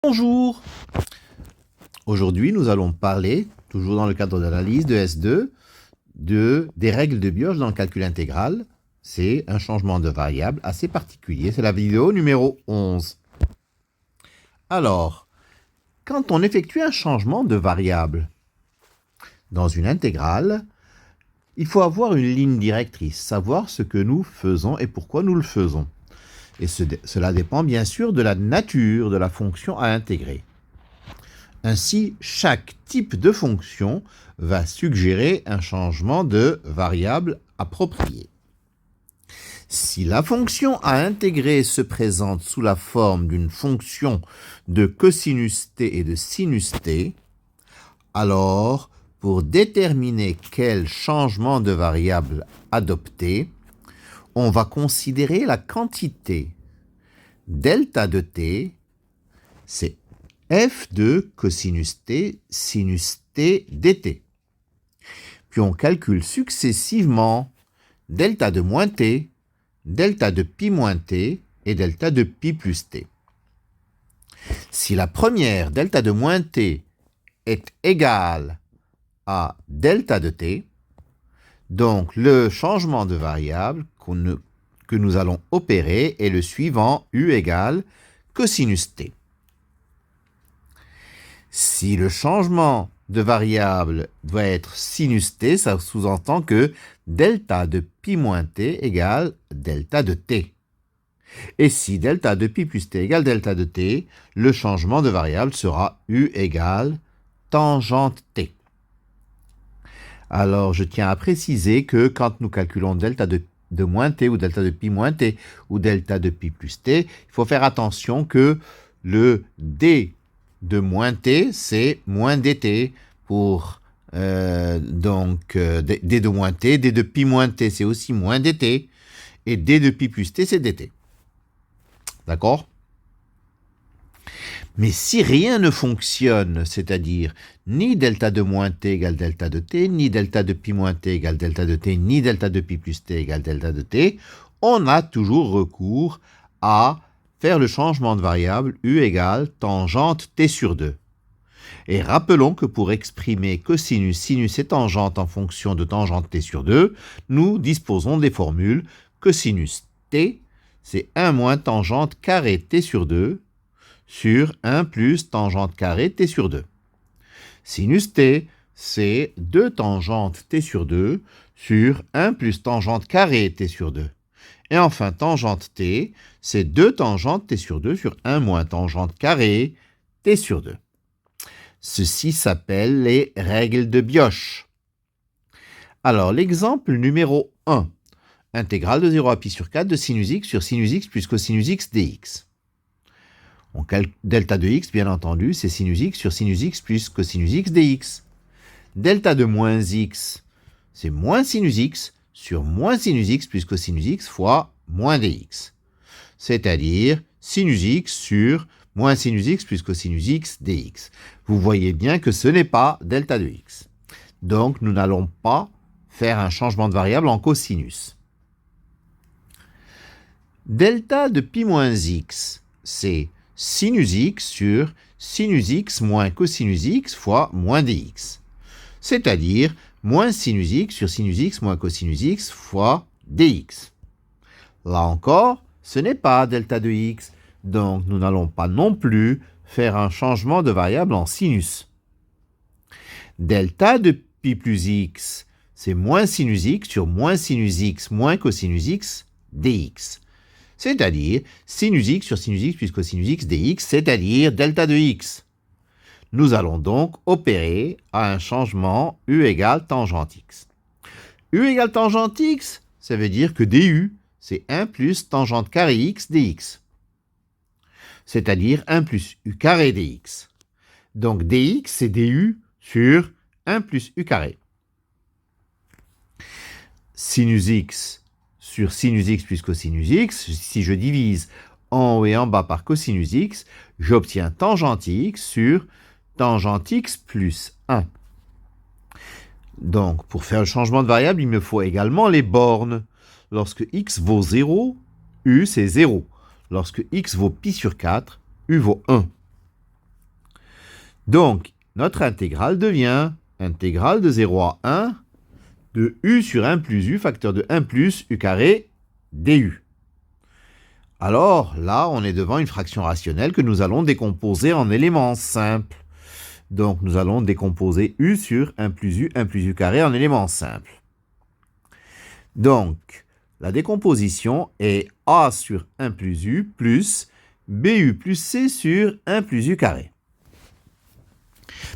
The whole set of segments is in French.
Bonjour. Aujourd'hui, nous allons parler, toujours dans le cadre d'analyse de S2, des règles de Bioche dans le calcul intégral. C'est un changement de variable assez particulier. C'est la vidéo numéro 11. Alors, quand on effectue un changement de variable dans une intégrale, il faut avoir une ligne directrice, savoir ce que nous faisons et pourquoi nous le faisons. Et cela dépend bien sûr de la nature de la fonction à intégrer. Ainsi, chaque type de fonction va suggérer un changement de variable approprié. Si la fonction à intégrer se présente sous la forme d'une fonction de cosinus t et de sinus t, alors, pour déterminer quel changement de variable adopter, on va considérer la quantité delta de t, c'est f de cosinus t sinus t dt. Puis on calcule successivement delta de moins t, delta de pi moins t et delta de pi plus t. Si la première, delta de moins t, est égale à delta de t, donc le changement de variable que nous allons opérer est le suivant, u égale cosinus t. Si le changement de variable doit être sinus t, ça sous-entend que delta de pi moins t égale delta de t. Et si delta de pi plus t égale delta de t, le changement de variable sera u égale tangente t. Alors, je tiens à préciser que quand nous calculons delta de moins t ou delta de pi moins t ou delta de pi plus t, il faut faire attention que le d de moins t, c'est moins dt pour d de moins t, d de pi moins t, c'est aussi moins dt, et d de pi plus t, c'est dt. D'accord ? Mais si rien ne fonctionne, c'est-à-dire ni delta de moins t égale delta de t, ni delta de pi moins t égale delta de t, ni delta de pi plus t égale delta de t, on a toujours recours à faire le changement de variable u égale tangente t sur 2. Et rappelons que pour exprimer cosinus, sinus et tangente en fonction de tangente t sur 2, nous disposons des formules cosinus t, c'est 1 moins tangente carré t sur 2, sur 1 plus tangente carré t sur 2. Sinus t, c'est 2 tangente t sur 2 sur 1 plus tangente carré t sur 2. Et enfin, tangente t, c'est 2 tangente t sur 2 sur 1 moins tangente carré t sur 2. Ceci s'appelle les règles de Bioche. Alors, l'exemple numéro 1. Intégrale de 0 à pi sur 4 de sinus x sur sinus x plus cosinus x dx. Delta de x, bien entendu, c'est sinus x sur sinus x plus cosinus x dx. Delta de moins x, c'est moins sinus x sur moins sinus x plus cosinus x fois moins dx. C'est-à-dire sinus x sur moins sinus x plus cosinus x dx. Vous voyez bien que ce n'est pas delta de x. Donc, nous n'allons pas faire un changement de variable en cosinus. Delta de pi moins x, c'est sinus x sur sinus x moins cosinus x fois moins dx. C'est-à-dire moins sinus x sur sinus x moins cosinus x fois dx. Là encore, ce n'est pas delta de x, donc nous n'allons pas non plus faire un changement de variable en sinus. Delta de pi plus x, c'est moins sinus x sur moins sinus x moins cosinus x dx. C'est-à-dire sinus x sur sinus x plus cosinus x dx, c'est-à-dire delta de x. Nous allons donc opérer à un changement u égale tangente x. U égale tangente x, ça veut dire que du, c'est 1 plus tangente carré x dx. C'est-à-dire 1 plus u carré dx. Donc dx, c'est du sur 1 plus u carré. Sinus x sur sinus x plus cosinus x, si je divise en haut et en bas par cosinus x, j'obtiens tangente x sur tangente x plus 1. Donc, pour faire le changement de variable, il me faut également les bornes. Lorsque x vaut 0, u c'est 0. Lorsque x vaut pi sur 4, u vaut 1. Donc, notre intégrale devient intégrale de 0 à 1 de u sur 1 plus u, facteur de 1 plus u carré du. Alors, là, on est devant une fraction rationnelle que nous allons décomposer en éléments simples. Donc, nous allons décomposer u sur 1 plus u carré en éléments simples. Donc, la décomposition est a sur 1 plus u plus bu plus c sur 1 plus u carré.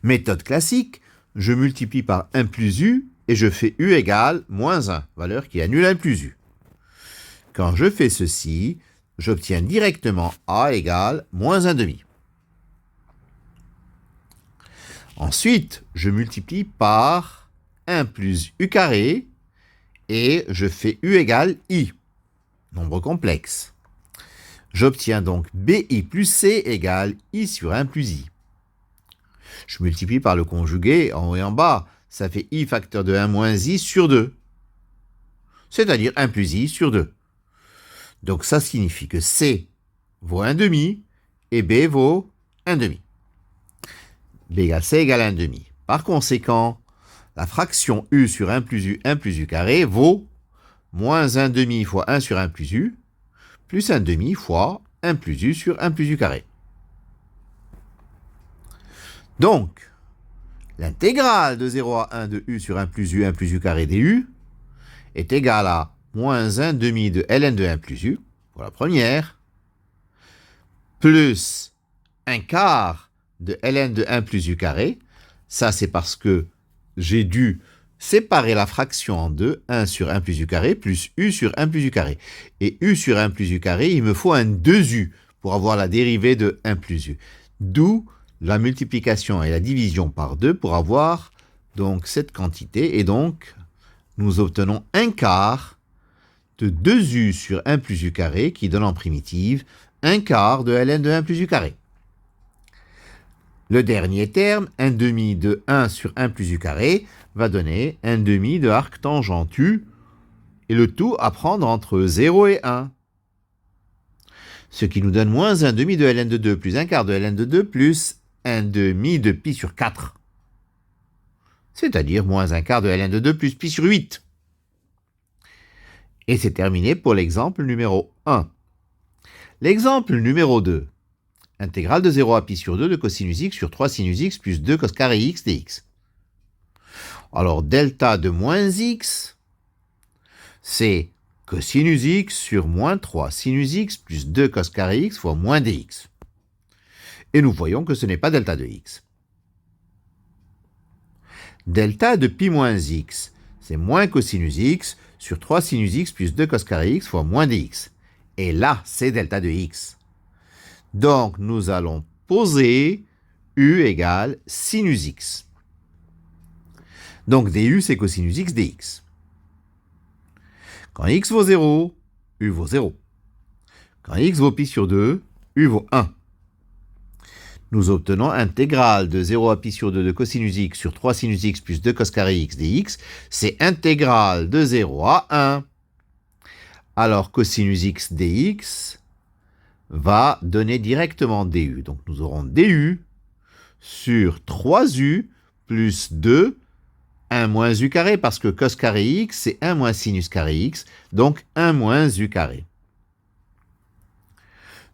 Méthode classique, je multiplie par 1 plus u et je fais u égale moins 1, valeur qui annule 1 plus u. Quand je fais ceci, j'obtiens directement a égale moins 1 demi. Ensuite, je multiplie par 1 plus u carré et je fais u égale i, nombre complexe. J'obtiens donc bi plus c égale i sur 1 plus i. Je multiplie par le conjugué en haut et en bas, ça fait i facteur de 1 moins i sur 2, c'est-à-dire 1 plus i sur 2. Donc ça signifie que c vaut 1 demi et b vaut 1 demi. b égale c égale 1 demi. Par conséquent, la fraction u sur 1 plus u carré vaut moins 1 demi fois 1 sur 1 plus u, plus 1 demi fois 1 plus u sur 1 plus u carré. Donc, l'intégrale de 0 à 1 de u sur 1 plus u carré du est égale à moins 1 demi de ln de 1 plus u, pour la première, plus 1 quart de ln de 1 plus u carré. Ça, c'est parce que j'ai dû séparer la fraction en deux, 1 sur 1 plus u carré, plus u sur 1 plus u carré. Et u sur 1 plus u carré, il me faut un 2u pour avoir la dérivée de 1 plus u. D'où la multiplication et la division par 2 pour avoir donc cette quantité. Et donc, nous obtenons 1 quart de 2u sur 1 plus u carré qui donne en primitive 1 quart de ln de 1 plus u carré. Le dernier terme, 1 demi de 1 sur 1 plus u carré, va donner 1 demi de arc tangent u, et le tout à prendre entre 0 et 1. Ce qui nous donne moins 1 demi de ln de 2 plus 1 quart de ln de 2 plus 1 demi de pi sur 4. C'est-à-dire moins 1 quart de ln de 2 plus pi sur 8. Et c'est terminé pour l'exemple numéro 1. L'exemple numéro 2. Intégrale de 0 à pi sur 2 de cosinus x sur 3 sinus x plus 2 cos carré x dx. Alors, delta de moins x, c'est cosinus x sur moins 3 sinus x plus 2 cos carré x fois moins dx. Et nous voyons que ce n'est pas delta de x. Delta de pi moins x, c'est moins cosinus x sur 3 sinus x plus 2 cos carré x fois moins dx. Et là, c'est delta de x. Donc, nous allons poser u égale sinus x. Donc, du, c'est cosinus x dx. Quand x vaut 0, u vaut 0. Quand x vaut pi sur 2, u vaut 1. Nous obtenons intégrale de 0 à pi sur 2 de cosinus x sur 3 sinus x plus 2 cos carré x dx. C'est intégrale de 0 à 1. Alors, cosinus x dx va donner directement du. Donc, nous aurons du sur 3u plus 2, 1 moins u carré, parce que cos carré x, c'est 1 moins sinus carré x, donc 1 moins u carré.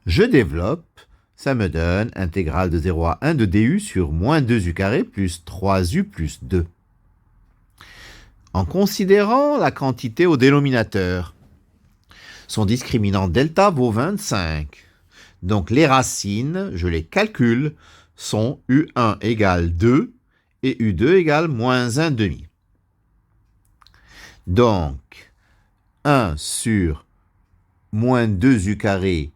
Je développe, ça me donne intégrale de 0 à 1 de du sur moins 2u carré plus 3u plus 2. En considérant la quantité au dénominateur, son discriminant delta vaut 25. Donc les racines, je les calcule, sont u1 égale 2 et u2 égale moins 1 demi. Donc 1 sur moins 2u carré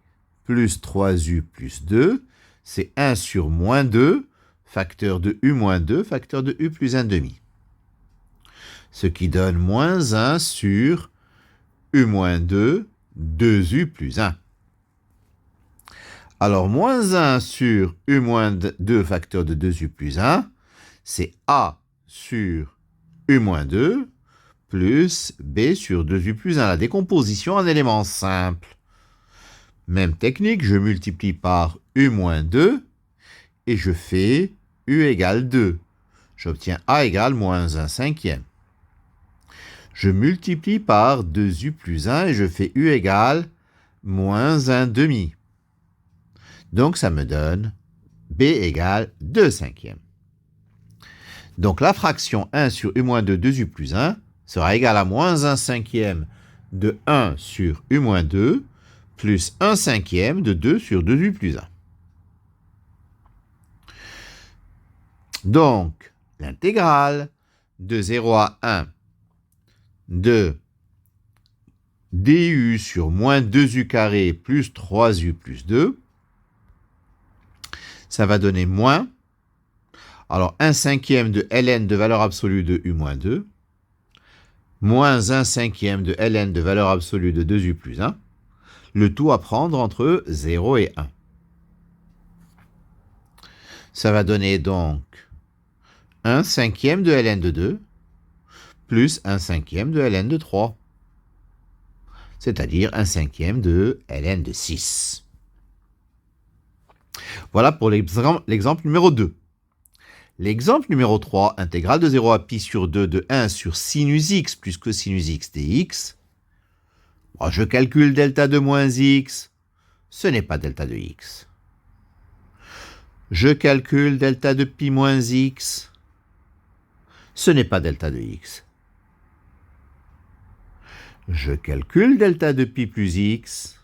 plus 3u plus 2, c'est 1 sur moins 2, facteur de u moins 2, facteur de u plus 1 demi. Ce qui donne moins 1 sur u moins 2, 2u plus 1. Alors, moins 1 sur u moins 2 facteur de 2u plus 1, c'est a sur u moins 2 plus b sur 2u plus 1. La décomposition en éléments simples. Même technique, je multiplie par u moins 2 et je fais u égale 2. J'obtiens a égale moins 1 cinquième. Je multiplie par 2u plus 1 et je fais u égale moins 1 demi. Donc ça me donne b égale 2 cinquièmes. Donc la fraction 1 sur u moins 2, 2u plus 1, sera égale à moins 1 cinquième de 1 sur u moins 2, plus 1 cinquième de 2 sur 2u plus 1. Donc, l'intégrale de 0 à 1 de du sur moins 2u carré plus 3u plus 2, ça va donner moins, alors 1 cinquième de ln de valeur absolue de u moins 2, moins 1 cinquième de ln de valeur absolue de 2u plus 1, le tout à prendre entre 0 et 1. Ça va donner donc 1 cinquième de ln de 2 plus 1 cinquième de ln de 3, c'est-à-dire 1 cinquième de ln de 6. Voilà pour l'exemple numéro 2. L'exemple numéro 3, intégrale de 0 à pi sur 2 de 1 sur sinus x plus cosinus x dx. Bon, je calcule delta de moins x, ce n'est pas delta de x. Je calcule delta de pi moins x, ce n'est pas delta de x. Je calcule delta de pi plus x,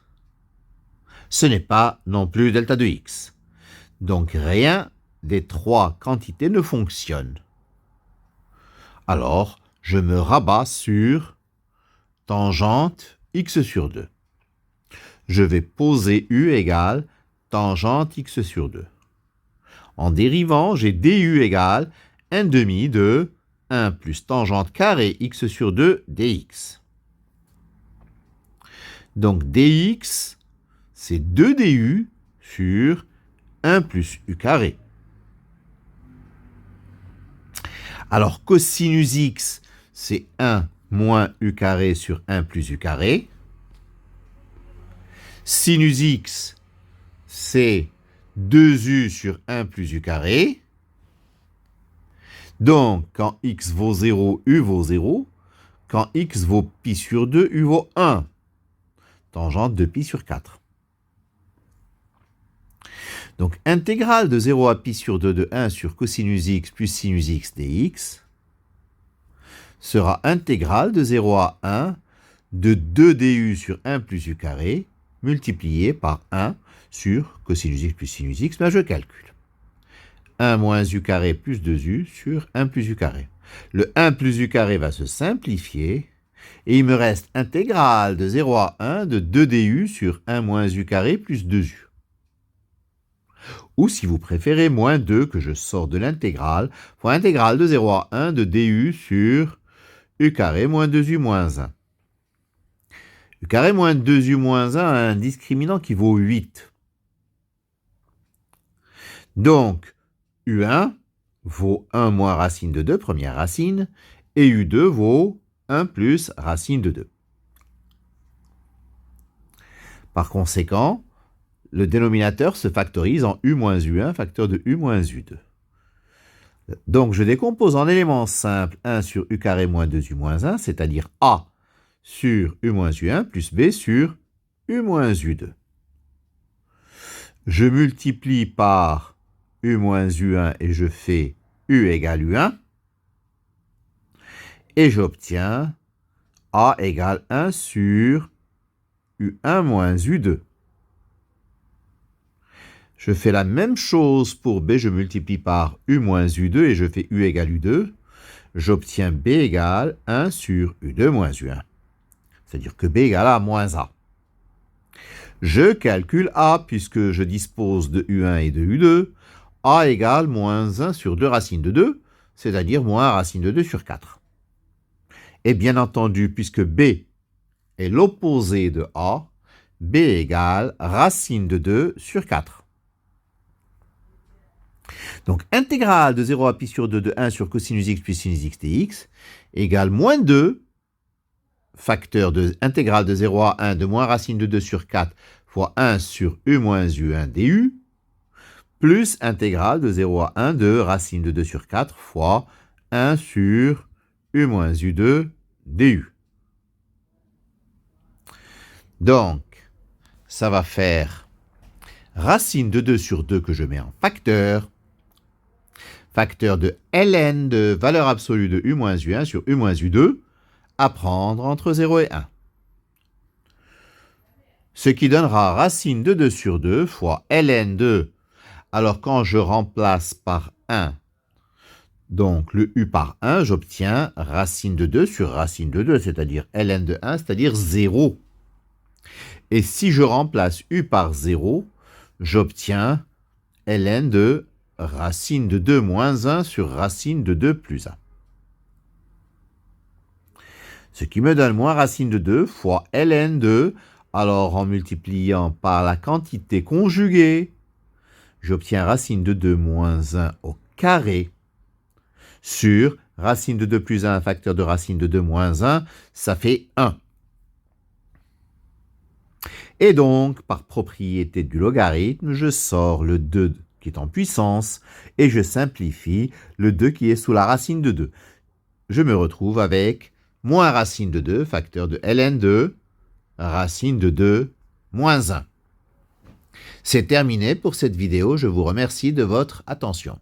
ce n'est pas non plus delta de x. Donc rien des trois quantités ne fonctionne. Alors, je me rabats sur tangente x sur 2. Je vais poser u égale tangente x sur 2. En dérivant, j'ai du égale 1 demi de 1 plus tangente carré x sur 2 dx. Donc dx, c'est 2 du sur 1 plus u carré. Alors cosinus x, c'est 1 moins u carré sur 1 plus u carré. Sinus x, c'est 2u sur 1 plus u carré. Donc, quand x vaut 0, u vaut 0. Quand x vaut pi sur 2, u vaut 1. Tangente de pi sur 4. Donc, intégrale de 0 à pi sur 2 de 1 sur cosinus x plus sinus x dx sera intégrale de 0 à 1 de 2 du sur 1 plus u carré multiplié par 1 sur cosinus x plus sinus x. Ben, je calcule. 1 moins u carré plus 2u sur 1 plus u carré. Le 1 plus u carré va se simplifier et il me reste intégrale de 0 à 1 de 2 du sur 1 moins u carré plus 2u. Ou si vous préférez, moins 2 que je sors de l'intégrale, fois intégrale de 0 à 1 de du sur u carré moins 2u moins 1. U carré moins 2u moins 1 a un discriminant qui vaut 8. Donc, u1 vaut 1 moins racine de 2, première racine, et u2 vaut 1 plus racine de 2. Par conséquent, le dénominateur se factorise en u moins u1, facteur de u moins u2. Donc, je décompose en éléments simples 1 sur u carré moins 2u moins 1, c'est-à-dire a sur u moins u1 plus b sur u moins u2. Je multiplie par u moins u1 et je fais u égale u1. Et j'obtiens a égale 1 sur u1 moins u2. Je fais la même chose pour b, je multiplie par u moins u2 et je fais u égale u2. J'obtiens b égale 1 sur u2 moins u1. C'est-à-dire que b égale à moins a. Je calcule a puisque je dispose de u1 et de u2. A égale moins 1 sur 2 racine de 2, c'est-à-dire moins racine de 2 sur 4. Et bien entendu, puisque b est l'opposé de a, b égale racine de 2 sur 4. Donc, intégrale de 0 à pi sur 2 de 1 sur cosinus x plus sinus x dx égale moins 2, facteur de intégrale de 0 à 1 de moins racine de 2 sur 4 fois 1 sur u moins u1 du, plus intégrale de 0 à 1 de racine de 2 sur 4 fois 1 sur u moins u2 du. Donc, ça va faire racine de 2 sur 2 que je mets en facteur, facteur de ln de valeur absolue de u moins u1 sur u moins u2, à prendre entre 0 et 1. Ce qui donnera racine de 2 sur 2 fois ln de. Alors quand je remplace par 1, donc le u par 1, j'obtiens racine de 2 sur racine de 2, c'est-à-dire ln de 1, c'est-à-dire 0. Et si je remplace u par 0, j'obtiens ln de racine de 2 moins 1 sur racine de 2 plus 1. Ce qui me donne moins racine de 2 fois ln de, alors en multipliant par la quantité conjuguée, j'obtiens racine de 2 moins 1 au carré sur racine de 2 plus 1, facteur de racine de 2 moins 1, ça fait 1. Et donc, par propriété du logarithme, je sors le 2 qui est en puissance et je simplifie le 2 qui est sous la racine de 2. Je me retrouve avec moins racine de 2, facteur de ln de racine de 2 moins 1. C'est terminé pour cette vidéo, je vous remercie de votre attention.